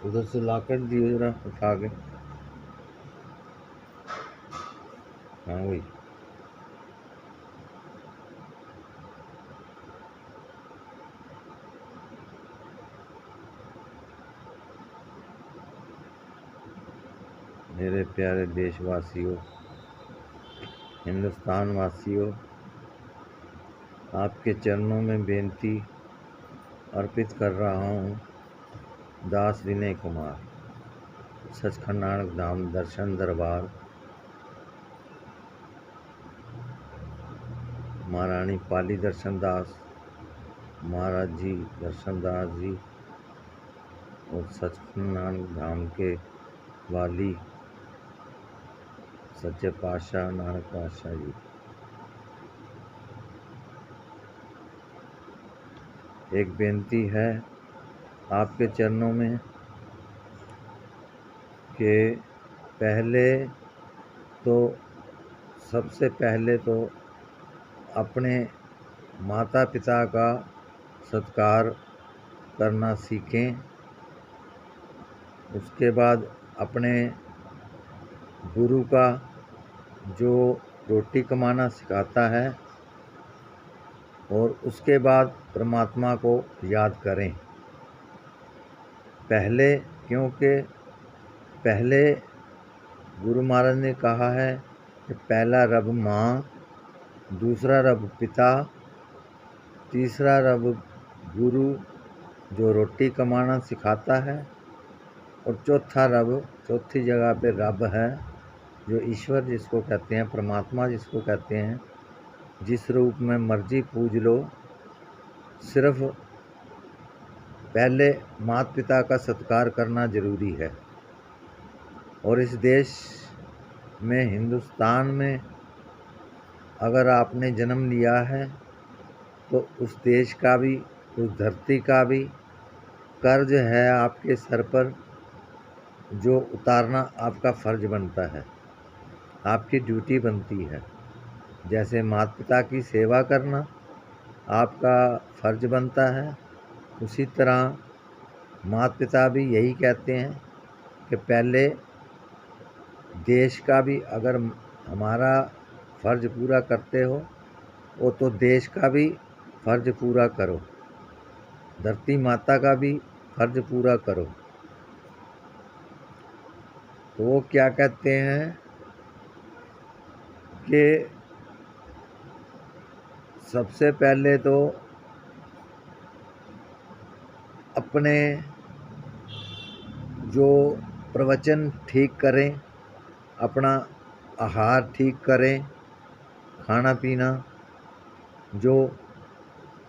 उधर से लाकर दियो जरा उठा के। हाँ भाई। मेरे प्यारे देशवासियों, हिंदुस्तान वासियों, आपके चरणों में बेनती अर्पित कर रहा हूँ। दास विनय कुमार, सचखंड नानक धाम दर्शन दरबार, महारानी पाली दर्शन दास, महाराज जी दर्शन दास जी और सचखंड नानक धाम के वाली सच्चे पातशाह नानक पातशाह जी, एक बेनती है आपके चरणों में कि सबसे पहले तो अपने माता पिता का सत्कार करना सीखें। उसके बाद अपने गुरु का जो रोटी कमाना सिखाता है, और उसके बाद परमात्मा को याद करें पहले, क्योंकि पहले गुरु महाराज ने कहा है कि पहला रब माँ, दूसरा रब पिता, तीसरा रब गुरु जो रोटी कमाना सिखाता है, और चौथी जगह पे रब है जो ईश्वर जिसको कहते हैं, परमात्मा जिसको कहते हैं। जिस रूप में मर्जी पूज लो, सिर्फ पहले माता पिता का सत्कार करना ज़रूरी है। और इस देश में, हिंदुस्तान में अगर आपने जन्म लिया है तो उस देश का भी, उस धरती का भी कर्ज है आपके सर पर, जो उतारना आपका फ़र्ज बनता है, आपकी ड्यूटी बनती है। जैसे माता पिता की सेवा करना आपका फ़र्ज बनता है, उसी तरह माता पिता भी यही कहते हैं कि पहले देश का भी अगर हमारा फ़र्ज पूरा करते हो, वो तो देश का भी फ़र्ज पूरा करो, धरती माता का भी फ़र्ज पूरा करो। तो वो क्या कहते हैं कि सबसे पहले तो अपने जो प्रवचन ठीक करें, अपना आहार ठीक करें, खाना पीना जो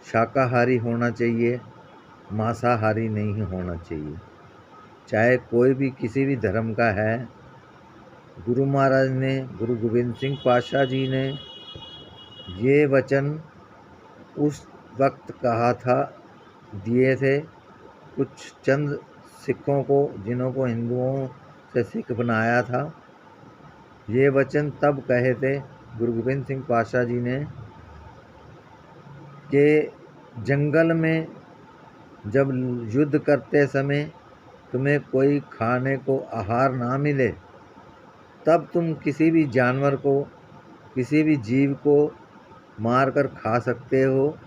शाकाहारी होना चाहिए, मांसाहारी नहीं होना चाहिए, चाहे कोई भी किसी भी धर्म का है। गुरु महाराज ने, गुरु गोविंद सिंह पातशाह जी ने ये वचन उस वक्त कहा था, दिए थे कुछ चंद सिखों को, जिन्हों को हिंदुओं से सिख बनाया था। ये वचन तब कहे थे गुरु गोविंद सिंह पातशाह जी ने कि जंगल में जब युद्ध करते समय तुम्हें कोई खाने को आहार ना मिले, तब तुम किसी भी जानवर को, किसी भी जीव को मार कर खा सकते हो,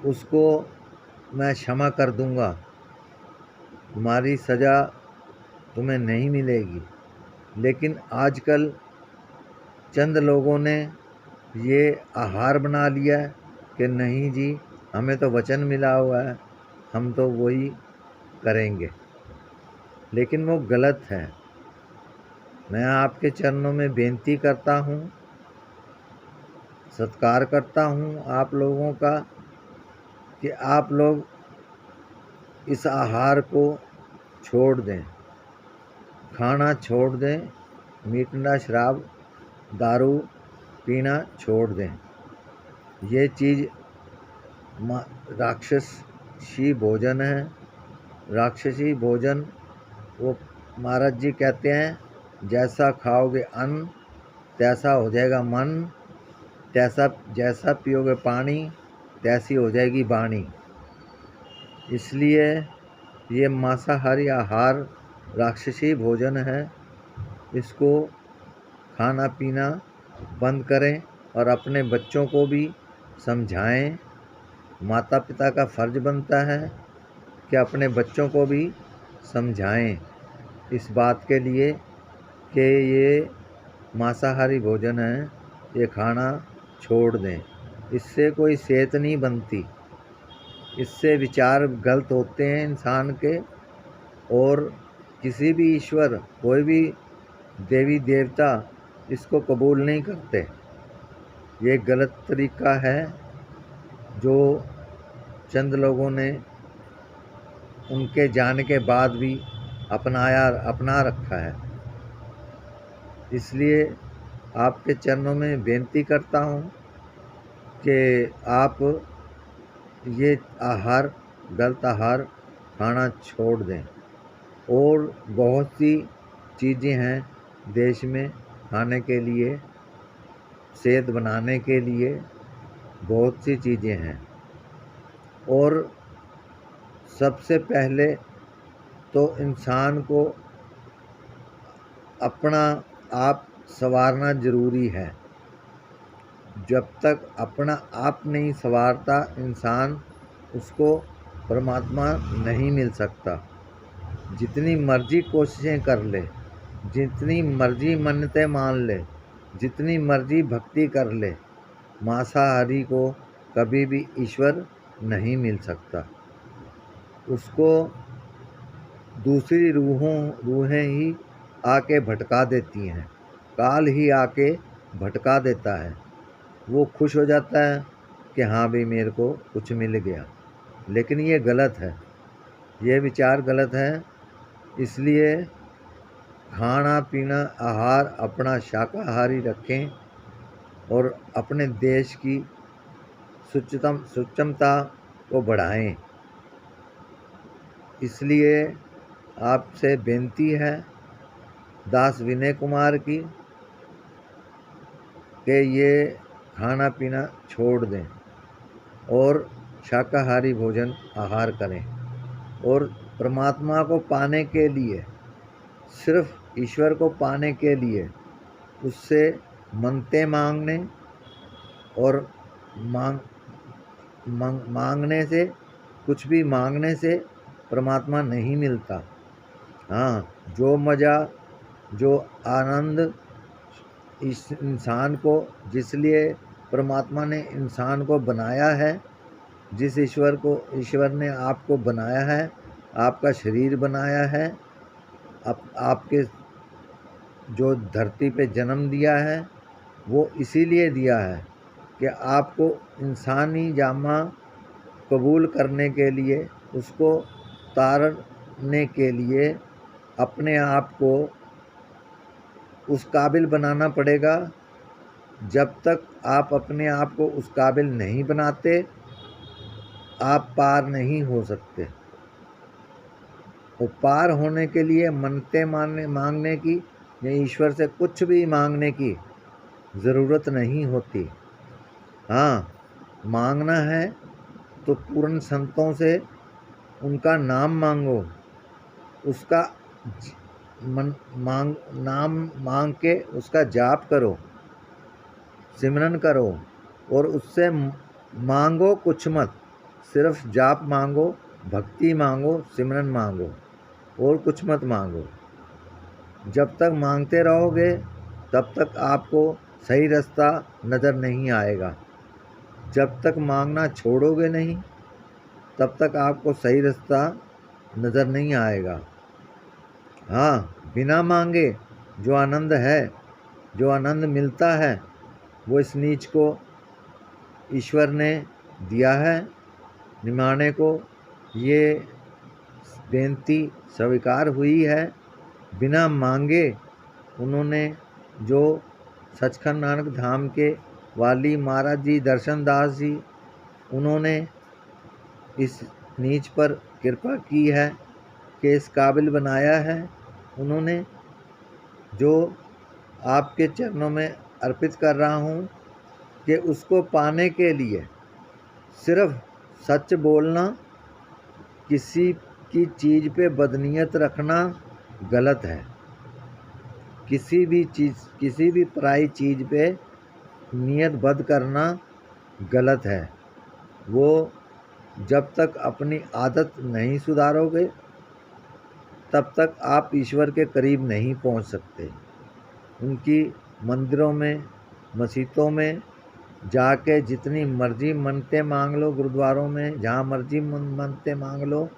उसको मैं क्षमा कर दूंगा, तुम्हारी सज़ा तुम्हें नहीं मिलेगी। लेकिन आजकल चंद लोगों ने ये आहार बना लिया है कि नहीं जी, हमें तो वचन मिला हुआ है, हम तो वही करेंगे, लेकिन वो गलत है। मैं आपके चरणों में बेनती करता हूँ, सत्कार करता हूँ आप लोगों का, कि आप लोग इस आहार को छोड़ दें, खाना छोड़ दें, मीठा शराब दारू पीना छोड़ दें। ये चीज़ राक्षसी भोजन है। राक्षसी भोजन, वो महाराज जी कहते हैं, जैसा खाओगे अन्न तैसा हो जाएगा मन, जैसा पियोगे पानी तैसी हो जाएगी वाणी। इसलिए ये मांसाहारी आहार राक्षसी भोजन है। इसको खाना पीना बंद करें और अपने बच्चों को भी समझाएं। माता पिता का फ़र्ज़ बनता है कि अपने बच्चों को भी समझाएं इस बात के लिए कि ये मांसाहारी भोजन है, ये खाना छोड़ दें। इससे कोई सेहत नहीं बनती, इससे विचार गलत होते हैं इंसान के, और किसी भी ईश्वर, कोई भी देवी देवता इसको कबूल नहीं करते। ये गलत तरीका है जो चंद लोगों ने उनके जाने के बाद भी अपना रखा है। इसलिए आपके चरणों में बेनती करता हूँ कि आप ये गलत आहार खाना छोड़ दें। और बहुत सी चीज़ें हैं देश में खाने के लिए, सेहत बनाने के लिए बहुत सी चीज़ें हैं। और सबसे पहले तो इंसान को अपना आप संवारना ज़रूरी है। जब तक अपना आप नहीं संवारता इंसान, उसको परमात्मा नहीं मिल सकता। जितनी मर्जी कोशिशें कर ले, जितनी मर्जी मन्नतें मान ले, जितनी मर्जी भक्ति कर ले, मांसाहारी को कभी भी ईश्वर नहीं मिल सकता। उसको दूसरी रूहें ही आके भटका देती हैं, काल ही आके भटका देता है। वो खुश हो जाता है कि हाँ भाई मेरे को कुछ मिल गया, लेकिन ये गलत है, ये विचार गलत है। इसलिए खाना पीना आहार अपना शाकाहारी रखें और अपने देश की सुक्षमता को बढ़ाएं। इसलिए आपसे बेनती है दास विनय कुमार की कि ये खाना पीना छोड़ दें और शाकाहारी भोजन आहार करें, और परमात्मा को पाने के लिए, सिर्फ ईश्वर को पाने के लिए उससे मन्नतें मांगने और मांगने से, कुछ भी मांगने से परमात्मा नहीं मिलता। हाँ, जो मज़ा, जो आनंद इस इंसान को, जिसलिए परमात्मा ने इंसान को बनाया है, जिस ईश्वर ने आपको बनाया है, आपका शरीर बनाया है, आपके जो धरती पे जन्म दिया है, वो इसीलिए दिया है कि आपको इंसानी जामा कबूल करने के लिए, उसको तारने के लिए अपने आप को उस काबिल बनाना पड़ेगा। जब तक आप अपने आप को उस काबिल नहीं बनाते, आप पार नहीं हो सकते। और पार होने के लिए मन्नतें मांगने की या ईश्वर से कुछ भी मांगने की ज़रूरत नहीं होती। हाँ, मांगना है तो पूर्ण संतों से उनका नाम मांगो, उसका नाम मांग के उसका जाप करो, सिमरन करो, और उससे मांगो कुछ मत, सिर्फ जाप मांगो, भक्ति मांगो, सिमरन मांगो, और कुछ मत मांगो। जब तक मांगते रहोगे तब तक आपको सही रास्ता नज़र नहीं आएगा। जब तक मांगना छोड़ोगे नहीं, तब तक आपको सही रास्ता नज़र नहीं आएगा। हाँ, बिना मांगे जो आनंद है, जो आनंद मिलता है, वो इस नीच को ईश्वर ने दिया है निमाने को। ये बेनती स्वीकार हुई है। बिना मांगे उन्होंने, जो सचखंड नानक धाम के वाली महाराज जी दर्शन दास जी, उन्होंने इस नीच पर कृपा की है कि इस काबिल बनाया है। उन्होंने, जो आपके चरणों में अर्पित कर रहा हूँ कि उसको पाने के लिए सिर्फ सच बोलना, किसी की चीज़ पे बदनीयत रखना गलत है। किसी भी पराई चीज़ पे नियत बद करना गलत है। वो जब तक अपनी आदत नहीं सुधारोगे तब तक आप ईश्वर के करीब नहीं पहुंच सकते। उनकी मंदिरों में, मस्जिदों में जाके जितनी मर्जी मन्नतें मांग लो, गुरुद्वारों में जहाँ मर्जी मन्नतें मांग लो,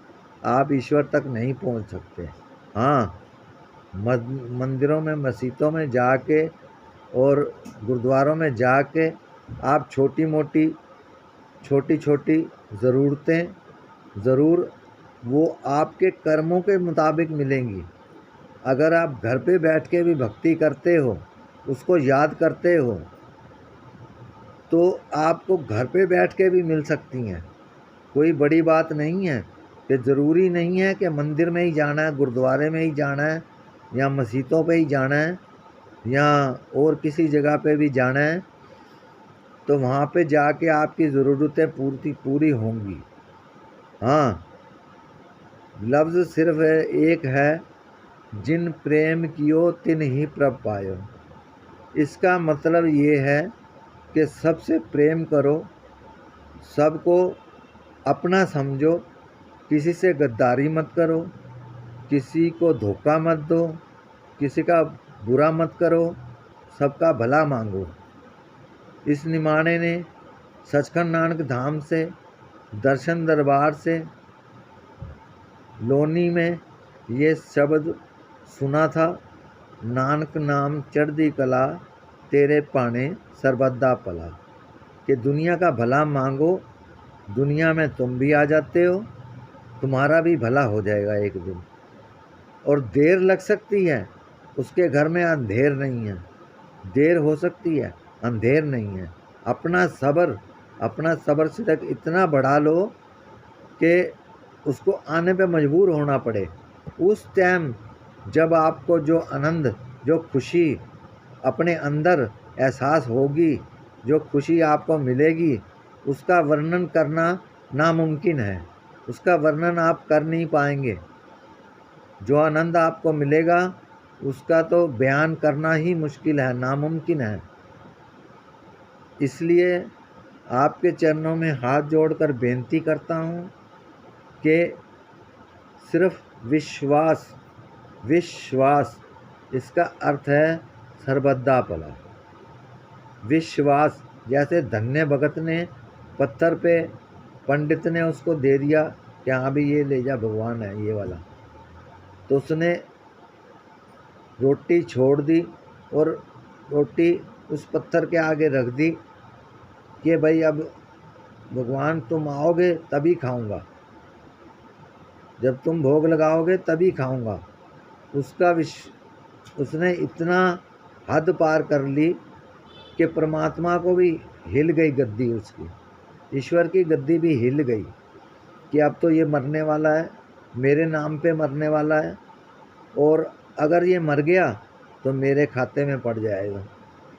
आप ईश्वर तक नहीं पहुंच सकते। हाँ, मंदिरों में, मस्जिदों में जाके और गुरुद्वारों में जाके आप छोटी छोटी ज़रूरतें ज़रूर वो आपके कर्मों के मुताबिक मिलेंगी। अगर आप घर पे बैठ के भी भक्ति करते हो, उसको याद करते हो, तो आपको घर पे बैठ के भी मिल सकती हैं। कोई बड़ी बात नहीं है कि ज़रूरी नहीं है कि मंदिर में ही जाना है, गुरुद्वारे में ही जाना है, या मस्जिदों पे ही जाना है, या और किसी जगह पे भी जाना है तो वहाँ पे जाके आपकी ज़रूरतें पूरी होंगी। हाँ, लफ्ज़ सिर्फ एक है, जिन प्रेम कियो तिन ही प्रभ पायो। इसका मतलब ये है कि सबसे प्रेम करो, सबको अपना समझो, किसी से गद्दारी मत करो, किसी को धोखा मत दो, किसी का बुरा मत करो, सबका भला मांगो। इस निमाणे ने सचखंड नानक धाम से, दर्शन दरबार से, लोनी में ये शब्द सुना था, नानक नाम चढ़दी कला, तेरे पाने सर्वदा पला। कि दुनिया का भला मांगो, दुनिया में तुम भी आ जाते हो, तुम्हारा भी भला हो जाएगा एक दिन। और देर लग सकती है, उसके घर में अंधेर नहीं है। देर हो सकती है, अंधेर नहीं है। अपना सब्र सिर्फ इतना बढ़ा लो कि उसको आने पे मजबूर होना पड़े। उस टाइम जब आपको जो आनंद, जो खुशी अपने अंदर एहसास होगी, जो खुशी आपको मिलेगी, उसका वर्णन करना नामुमकिन है। उसका वर्णन आप कर नहीं पाएंगे। जो आनंद आपको मिलेगा उसका तो बयान करना ही मुश्किल है, नामुमकिन है। इसलिए आपके चरणों में हाथ जोड़कर बेनती करता हूँ कि सिर्फ विश्वास इसका अर्थ है सर्वदा भला। विश्वास, जैसे धन्य भगत ने पत्थर पे, पंडित ने उसको दे दिया कि हाँ भी ये ले जा, भगवान है ये वाला, तो उसने रोटी छोड़ दी और रोटी उस पत्थर के आगे रख दी कि भाई अब भगवान तुम आओगे तभी खाऊंगा, जब तुम भोग लगाओगे तभी खाऊंगा। उसने इतना हद पार कर ली कि परमात्मा को भी हिल गई गद्दी, उसकी ईश्वर की गद्दी भी हिल गई कि अब तो ये मरने वाला है, मेरे नाम पे मरने वाला है, और अगर ये मर गया तो मेरे खाते में पड़ जाएगा।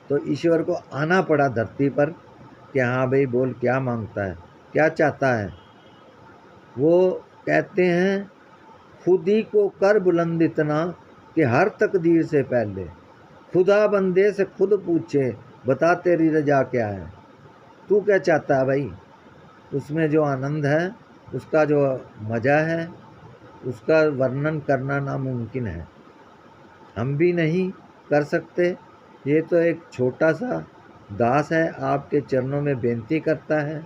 तो ईश्वर को आना पड़ा धरती पर कि हाँ भाई बोल, क्या मांगता है, क्या चाहता है। वो कहते हैं, खुद ही को कर बुलंद इतना कि हर तकदीर से पहले, खुदा बंदे से खुद पूछे, बता तेरी रजा क्या है। तू क्या चाहता है भाई। उसमें जो आनंद है, उसका जो मज़ा है, उसका वर्णन करना नामुमकिन है। हम भी नहीं कर सकते। ये तो एक छोटा सा दास है, आपके चरणों में बेनती करता है,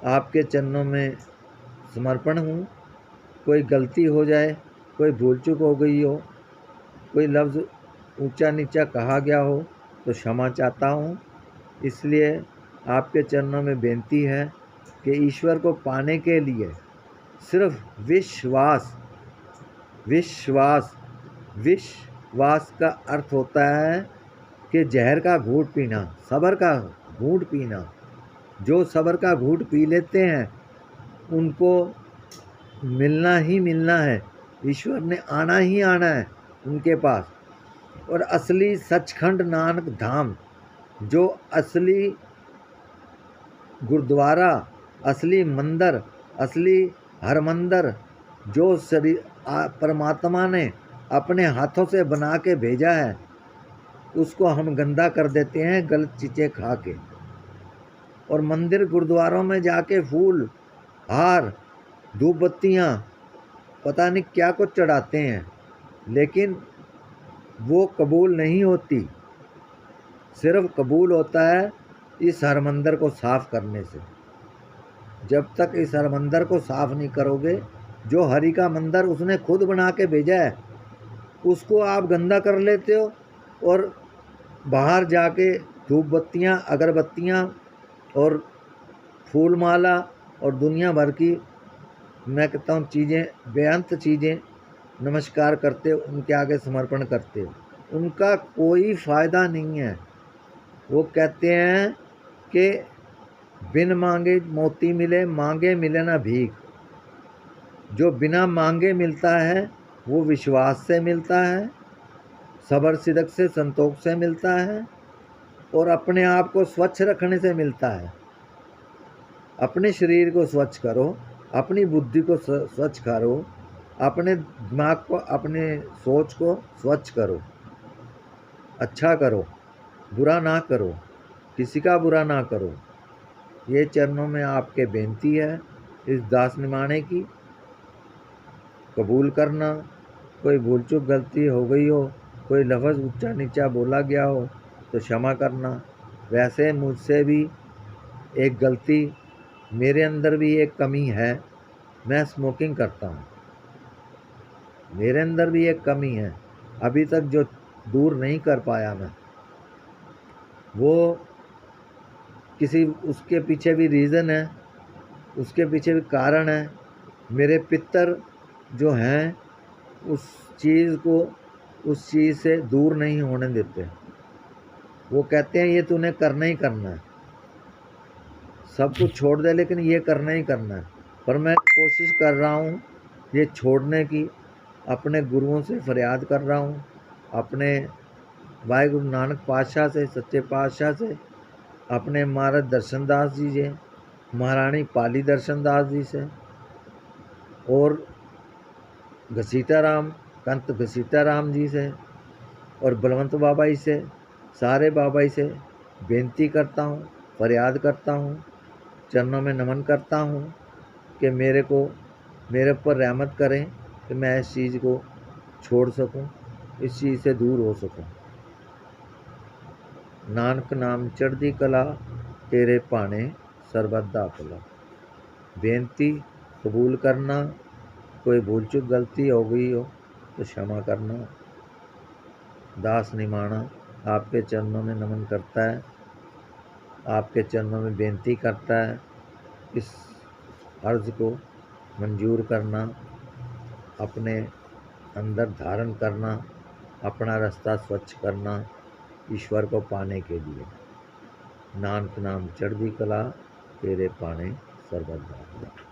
आपके चरणों में समर्पण हूँ। कोई गलती हो जाए, कोई भूल चूक हो गई हो, कोई लफ्ज़ ऊंचा नीचा कहा गया हो तो क्षमा चाहता हूँ। इसलिए आपके चरणों में बेनती है कि ईश्वर को पाने के लिए सिर्फ विश्वास का अर्थ होता है कि जहर का घूंट पीना, सब्र का घूंट पीना। जो सब्र का घूंट पी लेते हैं उनको मिलना ही मिलना है, ईश्वर ने आना ही आना है उनके पास। और असली सचखंड नानक धाम, जो असली गुरुद्वारा, असली मंदिर, असली हरमंदिर, जो शरीर परमात्मा ने अपने हाथों से बना के भेजा है, उसको हम गंदा कर देते हैं गलत चीज़ें खा के। और मंदिर गुरुद्वारों में जाके फूल, हार, धूप बत्तियाँ, पता नहीं क्या कुछ चढ़ाते हैं, लेकिन वो कबूल नहीं होती। सिर्फ कबूल होता है इस हरमंदिर को साफ़ करने से। जब तक इस हरमंदिर को साफ़ नहीं करोगे, जो हरि का मंदिर उसने खुद बना के भेजा है, उसको आप गंदा कर लेते हो और बाहर जाके धूप बत्तियाँ, अगरबत्तियाँ और फूल माला और दुनिया भर की, मैं कहता हूँ, चीज़ें, बेअंत चीज़ें नमस्कार करते हो, उनके आगे समर्पण करते हो। उनका कोई फ़ायदा नहीं है। वो कहते हैं कि बिन मांगे मोती मिले, मांगे मिले ना भीख। जो बिना मांगे मिलता है वो विश्वास से मिलता है, सब्र सिदक से, संतोष से मिलता है और अपने आप को स्वच्छ रखने से मिलता है। अपने शरीर को स्वच्छ करो, अपनी बुद्धि को स्वच्छ करो, अपने दिमाग को, अपने सोच को स्वच्छ करो, अच्छा करो, बुरा ना करो, किसी का बुरा ना करो। ये चरणों में आपके बेनती है इस दास निमाणे की। कबूल करना। कोई भूल चूक गलती हो गई हो, कोई लफ्ज़ ऊंचा नीचा बोला गया हो तो क्षमा करना। वैसे मुझसे भी एक गलती, मेरे अंदर भी एक कमी है, मैं स्मोकिंग करता हूँ। मेरे अंदर भी एक कमी है, अभी तक जो दूर नहीं कर पाया मैं। वो किसी, उसके पीछे भी रीज़न है, उसके पीछे भी कारण है। मेरे पितर जो हैं उस चीज़ से दूर नहीं होने देते। वो कहते हैं ये तूने करना ही करना है, सब कुछ छोड़ दे लेकिन ये करना ही करना है। पर मैं कोशिश कर रहा हूँ ये छोड़ने की, अपने गुरुओं से फरियाद कर रहा हूँ, अपने वाहिगुरु नानक पातशाह से, सच्चे पातशाह से, अपने महाराज दर्शनदास जी से, महारानी पाली दर्शनदास जी से और घसीटाराम, कंत घसीटाराम जी से और बलवंत बाबा जी से, सारे बाबा जी से बेनती करता हूँ, फरियाद करता हूँ, चरणों में नमन करता हूँ कि मेरे ऊपर रहमत करें कि मैं इस चीज़ को छोड़ सकूं, इस चीज़ से दूर हो सकूं। नानक नाम चढ़दी कला, तेरे पाने सरबत दा भला। बेनती कबूल करना। कोई भूल चूक गलती हो गई हो तो क्षमा करना। दास निमाणा आपके चरणों में नमन करता है, आपके चरणों में बेनती करता है, इस अर्ज़ को मंजूर करना, अपने अंदर धारण करना, अपना रास्ता स्वच्छ करना ईश्वर को पाने के लिए। नानक नाम चढ़दी कला, तेरे पाने सरबत दा भला।